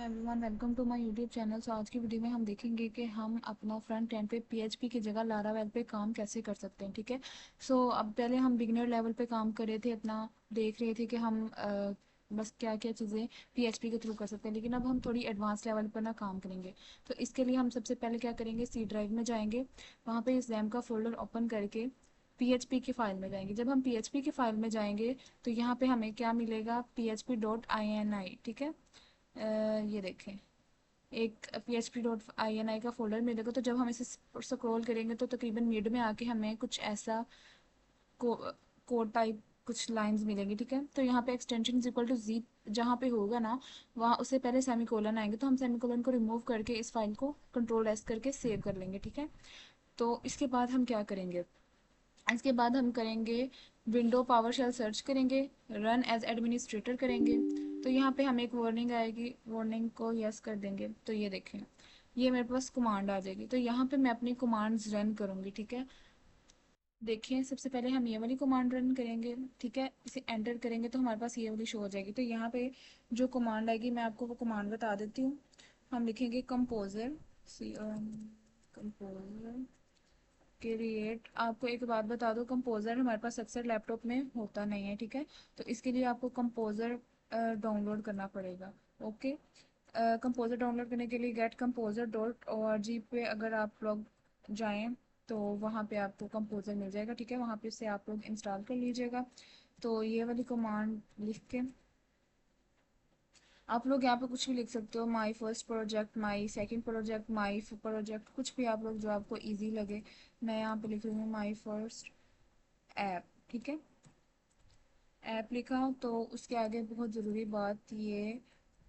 Everyone, welcome to my YouTube channel. So आज की video में हम देखेंगे कि हम अपना फ्रंट एंड पे पीएचपी की जगह लारावेल पे काम कैसे कर सकते हैं। ठीक है। सो अब पहले हम बिगिनर लेवल पे काम कर रहे थे, अपना देख रहे थे कि हम बस क्या क्या चीज़ें पीएचपी के थ्रू कर सकते हैं, लेकिन अब हम थोड़ी एडवांस लेवल पर ना काम करेंगे। तो इसके लिए हम सबसे पहले क्या करेंगे, सी ड्राइव में जाएंगे, वहाँ पे इस रैम का फोल्डर ओपन करके पीएचपी की फाइल में जाएंगे। जब हम पीएचपी की फाइल में जाएंगे तो यहाँ पे हमें क्या मिलेगा, php.ini। ठीक है। ये देखें, एक php.ini का फोल्डर मिलेगा। तो जब हम इसे स्क्रॉल करेंगे तो तकरीबन मिड में आके हमें कुछ ऐसा को, कोड टाइप कुछ लाइंस मिलेंगी। ठीक है। तो यहाँ पे एक्सटेंशन इज इक्वल टू जी जहाँ पे होगा ना, वहाँ उससे पहले सेमीकोलन आएंगे, तो हम सेमीकोलन को रिमूव करके इस फाइल को कंट्रोल एस करके सेव कर लेंगे। ठीक है। तो इसके बाद हम क्या करेंगे, इसके बाद हम करेंगे विंडो पावर शेल सर्च करेंगे, रन एज एडमिनिस्ट्रेटर करेंगे। तो यहाँ पे हमें एक वार्निंग आएगी, वार्निंग को यस कर देंगे। तो ये देखें, ये मेरे पास कमांड आ जाएगी। तो यहाँ पे मैं अपनी कमांड्स रन करूँगी। ठीक है। देखिए, सबसे पहले हम ये वाली कमांड रन करेंगे। ठीक है। इसे एंटर करेंगे तो हमारे पास ये वाली शो हो जाएगी। तो यहाँ पे जो कमांड आएगी मैं आपको वो कमांड बता देती हूँ। हम लिखेंगे कंपोजर, कंपोजर क्रिएट। आपको एक बात बता दो, कंपोजर हमारे पास अक्सर लैपटॉप में होता नहीं है। ठीक है। तो इसके लिए आपको कंपोजर डाउनलोड करना पड़ेगा। ओके। कंपोजर डाउनलोड करने के लिए getcomposer.org पे अगर आप लोग जाएं तो वहाँ पे आपको कंपोजर मिल जाएगा। ठीक है। वहाँ पे से आप लोग इंस्टॉल कर लीजिएगा। तो ये वाली कमांड लिख के आप लोग यहाँ पे कुछ भी लिख सकते हो, my first project, my second project, my project, कुछ भी आप लोग जो आपको इजी लगे। मैं यहाँ पे लिख रही हूँ माई फर्स्ट ऐप। ठीक है। ऐप लिखा तो उसके आगे बहुत ज़रूरी बात, ये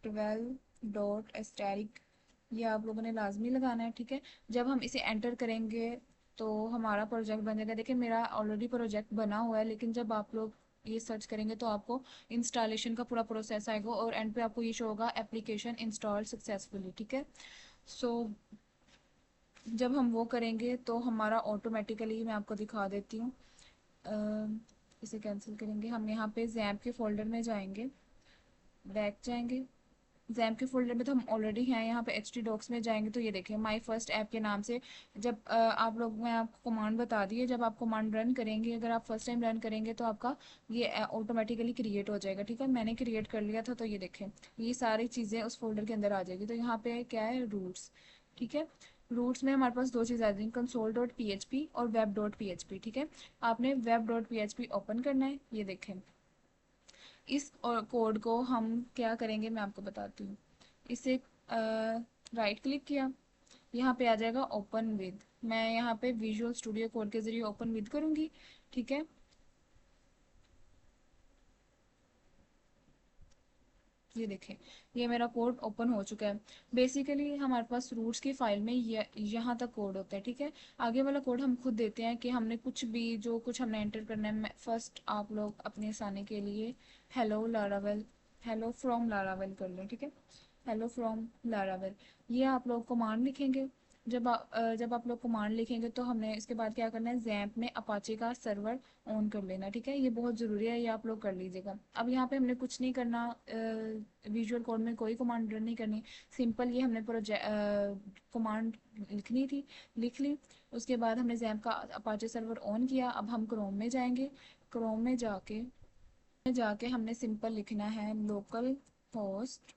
12 डॉट एस्टेरिक, ये आप लोगों ने लाजमी लगाना है। ठीक है। जब हम इसे एंटर करेंगे तो हमारा प्रोजेक्ट बन जाएगा। देखिए, मेरा ऑलरेडी प्रोजेक्ट बना हुआ है, लेकिन जब आप लोग ये सर्च करेंगे तो आपको इंस्टॉलेशन का पूरा प्रोसेस आएगा और एंड पे आपको ये शो होगा एप्लीकेशन इंस्टॉल सक्सेसफुली। ठीक है। सो जब हम वो करेंगे तो हमारा ऑटोमेटिकली, मैं आपको दिखा देती हूँ, इसे कैंसिल करेंगे। हम यहाँ पे जैम्प के फोल्डर में जाएंगे, बैक जाएंगे। जैम्प के फोल्डर में तो हम ऑलरेडी हैं, यहाँ पे एच टी डॉक्स में जाएंगे तो ये देखें माई फर्स्ट ऐप के नाम से। जब आप लोग, मैं आपको कमांड बता दी है, जब आप कमांड रन करेंगे, अगर आप फर्स्ट टाइम रन करेंगे तो आपका ये ऑटोमेटिकली क्रिएट हो जाएगा। ठीक है। मैंने क्रिएट कर लिया था। तो ये देखें, ये सारी चीज़ें उस फोल्डर के अंदर आ जाएगी। तो यहाँ पे क्या है, रूट्स। ठीक है। रूट्स में हमारे पास दो चीज़ आ जाएंगी, console.php और web.php। ठीक है। आपने web.php ओपन करना है। ये देखें, इस और कोड को हम क्या करेंगे मैं आपको बताती हूँ। इसे राइट क्लिक किया, यहाँ पे आ जाएगा ओपन विद। मैं यहाँ पे विजुअल स्टूडियो कोड के ज़रिए ओपन विद करूँगी। ठीक है। ये देखें, ये मेरा कोड ओपन हो चुका है। बेसिकली हमारे पास रूट्स की फाइल में यहाँ तक कोड होता है। ठीक है। आगे वाला कोड हम खुद देते हैं कि हमने कुछ भी, जो कुछ हमने एंटर करना है। फर्स्ट आप लोग अपने आसानी के लिए hello Laravel, hello from Laravel कर लें। ठीक है। हेलो फ्रॉम लारावेल, ये आप लोग कमांड लिखेंगे। जब आप लोग कमांड लिखेंगे तो हमने इसके बाद क्या करना है, जैम्प में अपाचे का सर्वर ऑन कर लेना। ठीक है। ये बहुत ज़रूरी है, ये आप लोग कर लीजिएगा। अब यहाँ पे हमने कुछ नहीं करना, विजुअल कोड में कोई कमांड रन नहीं करनी। सिंपल ये हमने कमांड लिखनी थी, लिख ली। उसके बाद हमने जैम्प का अपाचे सर्वर ऑन किया। अब हम क्रोम में जाएंगे। क्रोम में जाके हमने सिंपल लिखना है लोकल होस्ट,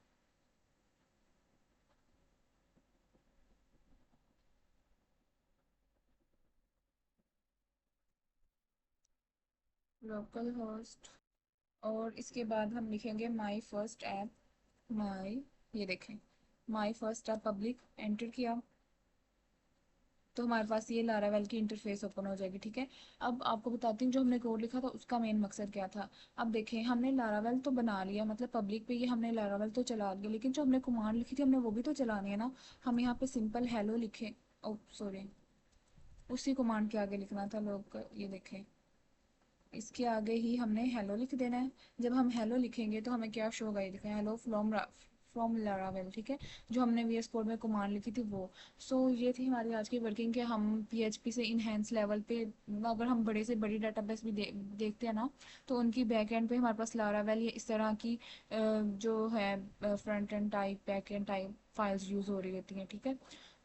लोकल होस्ट, और इसके बाद हम लिखेंगे माई फर्स्ट ऐप, माई, ये देखें, my first app public, enter किया तो हमारे पास ये लारावेल की इंटरफेस ओपन हो जाएगी। ठीक है। अब आपको बताती हूँ जो हमने कोड लिखा था उसका मेन मकसद क्या था। अब देखें, हमने लारावेल तो बना लिया, मतलब पब्लिक पे ये हमने लारावेल तो चला लिया, लेकिन जो हमने कमांड लिखी थी हमने वो भी तो चलानी है ना। हम यहाँ पे सिंपल हेलो लिखे, ओ सॉरी, उसी कमांड के आगे लिखना था लोग, ये देखें, इसके आगे ही हमने हेलो लिख देना है। जब हम हेलो लिखेंगे तो हमें क्या शो होगा, ये देखें, हेलो फ्रॉम लारावेल, ठीक है, जो हमने VS कोड में कमांड लिखी थी वो। सो ये थी हमारी आज की वर्किंग कि हम PHP से इनहेंस लेवल पे अगर हम बड़े से बड़ी डाटाबेस भी देखते हैं ना, तो उनकी बैक एंड पे हमारे पास लारावेल या इस तरह की जो है front end type back and type files use हो रही होती हैं, ठीक है।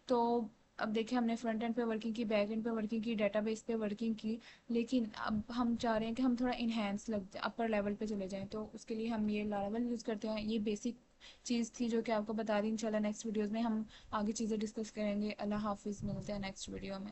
तो अब देखिए हमने फ्रंट एंड पे वर्किंग की, बैक एंड पे वर्किंग की, डेटाबेस पे वर्किंग की, लेकिन अब हम चाह रहे हैं कि हम थोड़ा इन्हेंस लग अपर लेवल पे चले जाएं, तो उसके लिए हम ये लारावेल यूज़ करते हैं। ये बेसिक चीज़ थी जो कि आपको बता दी। इंशाल्लाह नेक्स्ट वीडियोज़ में हम आगे चीज़ें डिस्कस करेंगे। अल्लाह हाफिज़, मिलते हैं नेक्स्ट वीडियो में।